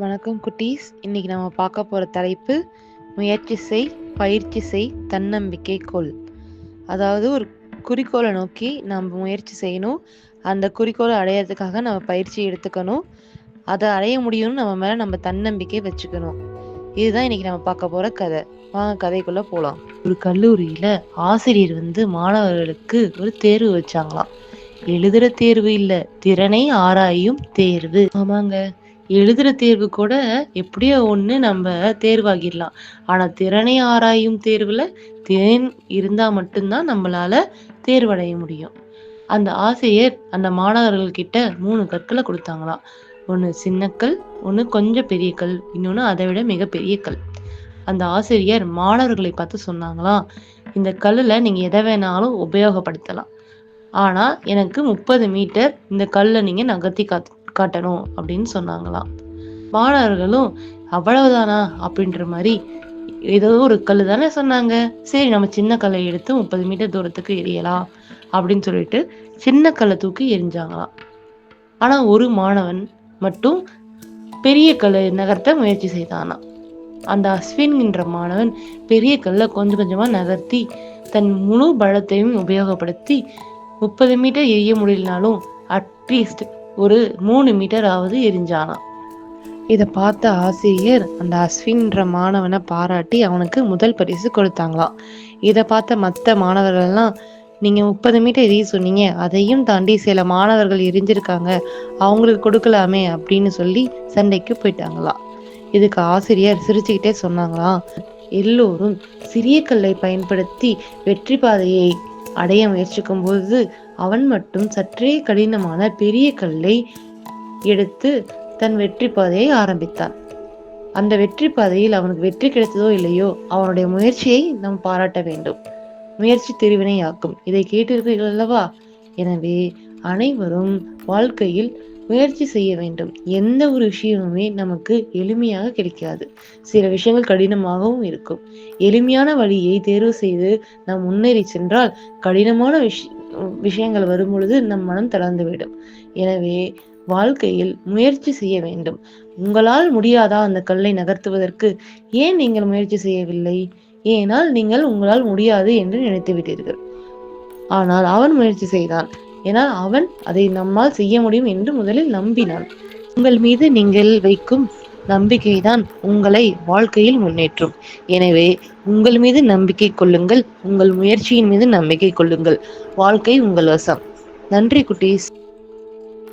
வணக்கம் குட்டீஸ். இன்னைக்கு நம்ம பார்க்க போற தலைப்பு முயற்சி செய், பயிற்சி செய், தன்னம்பிக்கை கொள். அதாவது ஒரு குறிக்கோளை நோக்கி நம்ம முயற்சி செய்யணும். அந்த குறிக்கோளை அடையிறதுக்காக நம்ம பயிற்சி எடுத்துக்கணும். அதை அடைய முடியும்னு நம்ம மேல நம்ம தன்னம்பிக்கை வச்சுக்கணும். இதுதான் இன்னைக்கு நம்ம பார்க்க போற கதை. வாங்க கதைக்குள்ள போலாம். ஒரு கல்லூரியில ஆசிரியர் மாணவர்களுக்கு ஒரு தேர்வு வச்சாங்களாம். எழுதுற தேர்வு இல்ல, திறனை ஆராயும் தேர்வு. ஆமாங்க, எழுதுற தேர்வு கூட எப்படியோ ஒண்ணு நம்ம தேர்வாகிடலாம். ஆனா திறனை ஆராயும் தேர்வுல திறன் இருந்தா மட்டும்தான் நம்மளால தேர்வடைய முடியும். அந்த ஆசிரியர் அந்த மாணவர்கள் கிட்ட 3 கற்களை கொடுத்தாங்களாம். ஒண்ணு சின்ன கல், ஒண்ணு கொஞ்சம் பெரிய கல், இன்னொன்னு அதை விட மிகப்பெரிய கல். அந்த ஆசிரியர் மாணவர்களை பார்த்து சொன்னாங்களாம், இந்த கல்லுல நீங்க எதை வேணாலும் உபயோகப்படுத்தலாம். ஆனா எனக்கு 30 மீட்டர் இந்த கல்லை நீங்க நகர்த்தி காட்டணும் அப்படின்னு சொன்னாங்களாம். மாணவர்களும் அவ்வளவுதானா அப்படின்ற மாதிரி, ஏதோ ஒரு கல்லு தானே சொன்னாங்க, சரி நம்ம சின்ன கல்லை எடுத்து 30 மீட்டர் தூரத்துக்கு எரியலாம் அப்படின்னு சொல்லிட்டு சின்ன கல்லை தூக்கி எரிஞ்சாங்களாம். ஆனா ஒரு மாணவன் மட்டும் பெரிய கல்லை நகர்த்த முயற்சி செய்தானா. அந்த அஸ்வின் என்ற மாணவன் பெரிய கல்லை கொஞ்சம் கொஞ்சமா நகர்த்தி தன் முழு பலத்தையும் உபயோகப்படுத்தி 30 மீட்டர் எரிய முடியலனாலும் அட்லீஸ்ட் ஒரு 3 மீட்டராவது எரிஞ்சானா. இதை பார்த்த ஆசிரியர் அந்த அஸ்வின்ற மாணவனை பாராட்டி அவனுக்கு முதல் பரிசு கொடுத்தாங்களாம். இதை பார்த்த மற்ற மாணவர்கள்லாம், நீங்க 30 மீட்டர் எரிய சொன்னீங்க, அதையும் தாண்டி சில மாணவர்கள் எரிஞ்சிருக்காங்க, அவங்களுக்கு கொடுக்கலாமே அப்படின்னு சொல்லி சண்டைக்கு போயிட்டாங்களாம். இதுக்கு ஆசிரியர் சிரிச்சுக்கிட்டே சொன்னாங்களாம், எல்லோரும் சிறிய கல்லை பயன்படுத்தி வெற்றி பாதையை அடைய முயற்சிக்கும் போது அவன் மட்டும் சற்றே கடினமான பெரிய கல்லை எடுத்து தன் வெற்றி பாதையை ஆரம்பித்தான். அந்த வெற்றி பாதையில் அவனுக்கு வெற்றி கிடைத்ததோ இல்லையோ, அவனுடைய முயற்சியை நாம் பாராட்ட வேண்டும். முயற்சி திருவினையாக்கும். இதை கேட்டிருப்பீர்கள் அல்லவா? எனவே அனைவரும் வாழ்க்கையில் முயற்சி செய்ய வேண்டும். எந்த ஒரு விஷயமுமே நமக்கு எளிமையாக கிடைக்காது. சில விஷயங்கள் கடினமாகவும் இருக்கும். எளிமையான வழியை தேர்வு செய்து நாம் முன்னேறி சென்றால் கடினமான விஷயங்கள் வரும் பொழுது நம் மனம் தளர்ந்துவிடும். எனவே வாழ்க்கையில் முயற்சி செய்ய வேண்டும். உங்களால் முடியாதா அந்த கல்லை நகர்த்துவதற்கு? ஏன் நீங்கள் முயற்சி செய்யவில்லை? ஏனால் நீங்கள் உங்களால் முடியாது என்று நினைத்து விட்டீர்கள். ஆனால் அவன் முயற்சி செய்தான். ஏனால் அவன் அதை நம்மால் செய்ய முடியும் என்று முதலில் நம்பினான். உங்கள் மீது நீங்கள் வைக்கும் நம்பிக்கைதான் உங்களை வாழ்க்கையில் முன்னேற்றும். எனவே உங்கள் மீது நம்பிக்கை கொள்ளுங்கள். உங்கள் முயற்சியின் மீது நம்பிக்கை கொள்ளுங்கள். வாழ்க்கை உங்கள் வசம். நன்றி குட்டீஸ்.